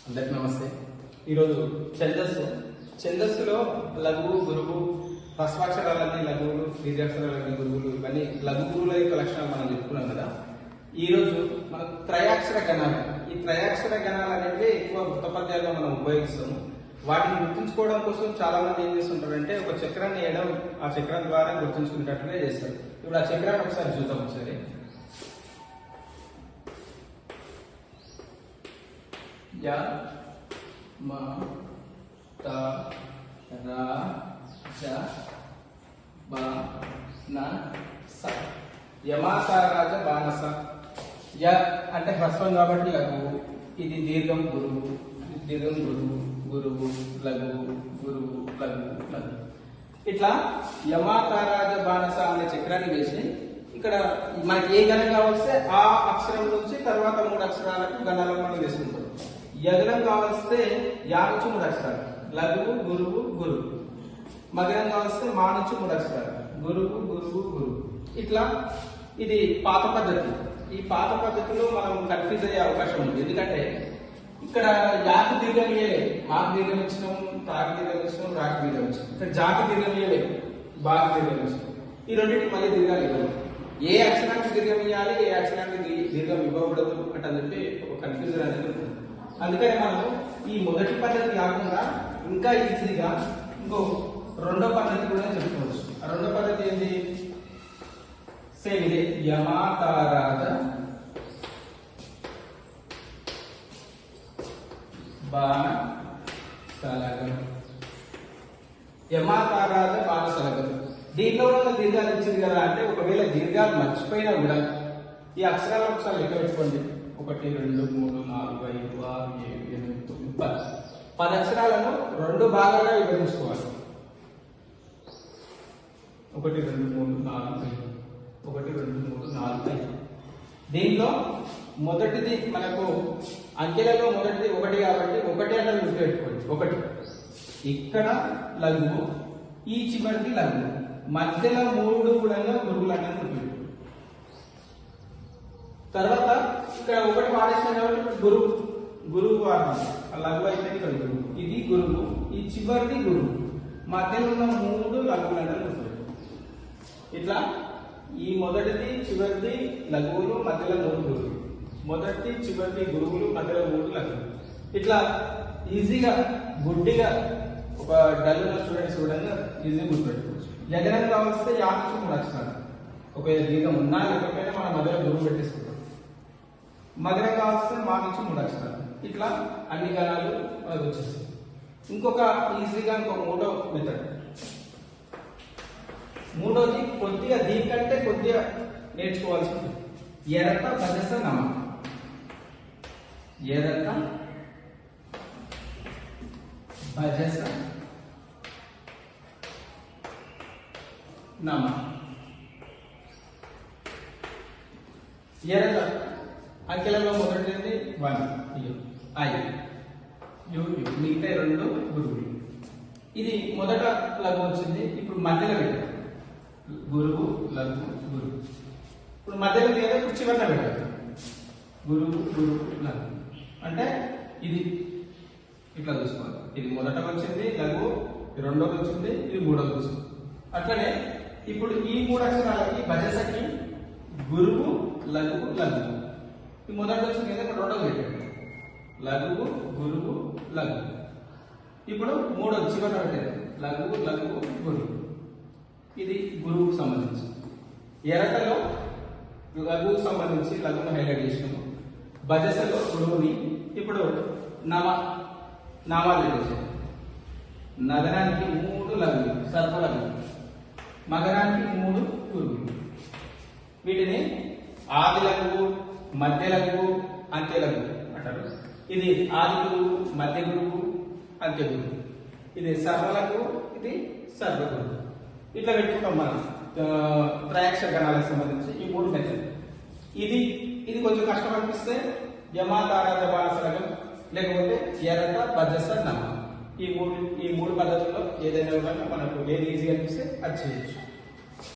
అందరికి నమస్తే. ఈరోజు ఛందస్సులో లఘువు గురువు హ్రస్వాక్షరాలన్నీ లఘువులు, దీర్ఘాక్షరాలన్నీ గురువులు, ఇవన్నీ లఘు గురువుల యొక్క లక్షణాలు మనం చెప్పుకున్నాం కదా. ఈరోజు మనం త్రయాక్షర గణాలు, ఈ త్రయాక్షర గణాలు అనేవి ఎక్కువ వృత్త పద్యాల్లో మనం ఉపయోగిస్తాము. వాటిని గుర్తుంచుకోవడం కోసం చాలా మంది ఏం చేస్తుంటారంటే ఒక చక్రాన్ని వేయడం, ఆ చక్రం ద్వారా గుర్తుంచుకునేటట్లుగా చేస్తారు. ఇప్పుడు ఆ చక్రాన్ని ఒకసారి చూద్దాం. ఒకసారి య మ త ర జ బ న స. యమాసారాజ బానస. య అంటే హ్రస్వం కాబట్టి లఘువు, ఇది దీర్ఘం గురువు, దీర్ఘం గురువు, గురువు లఘువు, గురువు లఘువు లఘువు. ఇట్లా యమాకారాజ బానస అనే చక్రాన్ని వేసి ఇక్కడ మనకి ఏ గణం కావలిస్తే ఆ అక్షరం నుంచి తర్వాత 3 అక్షరాలకు గణాలను మనం వేసుకుంటాం. యగనం కావలిస్తే యా నుంచి 3 అక్షరాలు, లఘువు గురువు గురువు. మగనం కావలిస్తే మా నుంచి 3 అక్షరాలు, గురువు గురువు గురువు. ఇట్లా ఇది పాత పద్ధతి. ఈ పాత పద్ధతిలో మనం కన్ఫ్యూజ్ అయ్యే అవకాశం ఉంది. ఎందుకంటే ఇక్కడ యాకు దీర్ఘం ఇయ్యలే, మాకు దీర్ఘం ఇచ్చినాం, తాకు దీర్ఘం ఇచ్చినాం, రాకు దీర్ఘం ఇచ్చినాం. ఇక్కడ జాకు దీర్ఘం ఇయ్యలే, బాకు దీర్ఘం ఇచ్చినాం. ఈ రెండింటికి మళ్ళీ దీర్ఘాలు ఇవ్వాలి. ఏ అక్షరానికి దీర్ఘం ఇవ్వాలి, ఏ అక్షరానికి దీర్ఘం ఇవ్వకూడదు అంటే చెప్పి ఒక కన్ఫ్యూజన్ అనేది ఉంటుంది. అందుకని మనం ఈ మొదటి పద్ధతి కాకుండా ఇంకా ఈజీగా ఇంకో రెండో పద్ధతి కూడా చెప్పుకోవచ్చు. ఆ రెండో పద్ధతి ఏంటి? సేమ్ ఇదే, యమాతారాజ బాణ సలగం. యమాతారాజ బాణ సలగం. దీంట్లో ఉన్న దీర్ఘాలు ఇచ్చింది కదా అంటే ఒకవేళ దీర్ఘాలు మర్చిపోయినా కూడా ఈ అక్షరాలు ఒకసారి లెక్క పెట్టుకోండి. 1 2 3 4 5 6 7 8 9 10 అక్షరాలను 2 భాగాలుగా విభజించుకోవాలి. 1 2 3 4 5 1 2 3 4 5. దీంట్లో మొదటిది మనకు అంకెలలో మొదటిది 1 కాబట్టి 1 అంటే గుర్తుపెట్టుకోండి. 1 ఇక్కడ లఘువు, ఈ చివరిది లఘువు, మధ్యలో 3 కూడా గురువులు అనేది గుర్తుపెట్టుకోండి. తర్వాత ఇక్కడ 1 వాడేసిన కాబట్టి గురువు వాడతాం. లఘువు అయితే ఇక్కడ గురువు, ఇది గురువు, ఈ చివరిది గురువు, మధ్యలో ఉన్న 3 లఘువులు అంటే గుర్తుపెట్టుకోండి. ఇట్లా ఈ మొదటిది చివరిది లఘువులు, మధ్యలో 3 గురువులు, మొదటి చివరిది గురువులు, మధ్యలో 3 లఘువులు. ఇట్లా ఈజీగా గుడ్డిగా ఒక డల్ ఉన్న స్టూడెంట్స్ కూడా ఈజీగా గుర్తుపెట్టుకోవచ్చు. యగనం కావలిస్తే యా నుంచి 3 అక్షరాలు, ఒకవేళ దీర్ఘం ఉన్నా లేకపోయినా మనం మధ్యలో గురువు పెట్టేసుకుంటాం. మగరం కావలిస్తే మా నుంచి 3 అక్షరాలు. ఇట్లా అన్ని గణాలు మనకు వచ్చేస్తాయి. ఇంకొక ఈజీగా మూడో మెథడ్, మూడోది కొద్దిగా దీనికంటే కొద్దిగా నేర్చుకోవాల్సి ఉంటుంది. ఎరత భజస నమ. ఎరత భజస నమ. ఎరత అంకెలలో మొదటిది 1 ఐ, మిగతా 2 గురువులు. ఇది మొదట లఘు వచ్చింది, ఇప్పుడు మధ్యలో పెట్టారు గురువు లఘు గురువు. ఇప్పుడు మధ్యలో లేదా ఇప్పుడు చివరిన పెట్టారు గురువు గురువు లఘు. అంటే ఇది ఇట్లా చూసుకోవాలి. ఇది మొదట వచ్చింది లఘు, రెండోది వచ్చింది, ఇది మూడోది వచ్చింది. అట్లనే ఇప్పుడు ఈ 3 అక్షరాలకి భజసకి గురువు లఘువు లఘువు. ఈ మొదటి వచ్చింది కదా, ఇప్పుడు రెండోది పెట్టాడు లఘువు గురువు లఘువు. ఇప్పుడు మూడోది చివరిన పెట్టారు లఘువు లఘువు గురువు. ఇది గురువుకు సంబంధించి. ఎరటలో లఘువుకు సంబంధించి లఘువును హైలైట్ చేసినాము. భజసలో గురువుని. ఇప్పుడు నామాలు చేసాము. నగరానికి 3 లఘువులు, సర్పలఘువులు. మగరానికి 3 గురువులు. వీటిని ఆది లఘువు, మధ్య లఘువు, అంత్య లఘువు అంటారు. ఇది ఆది గురువు, మధ్య గురువు, అంత్య గురువు. ఇది సర్వలఘువు, ఇది సర్వగురువు. ఇట్లా పెట్టుకుంటాం మనం త్రయాక్షర గణాలకు సంబంధించి ఈ 3 మెథడ్. ఇది కొంచెం కష్టం అనిపిస్తే యమాతారాజ బాణ సలగం, లేకపోతే ఎరత భజస నమ. ఈ 3 పద్ధతుల్లో ఏదైనా మనకు ఏది ఈజీ అనిపిస్తే అది చేయొచ్చు.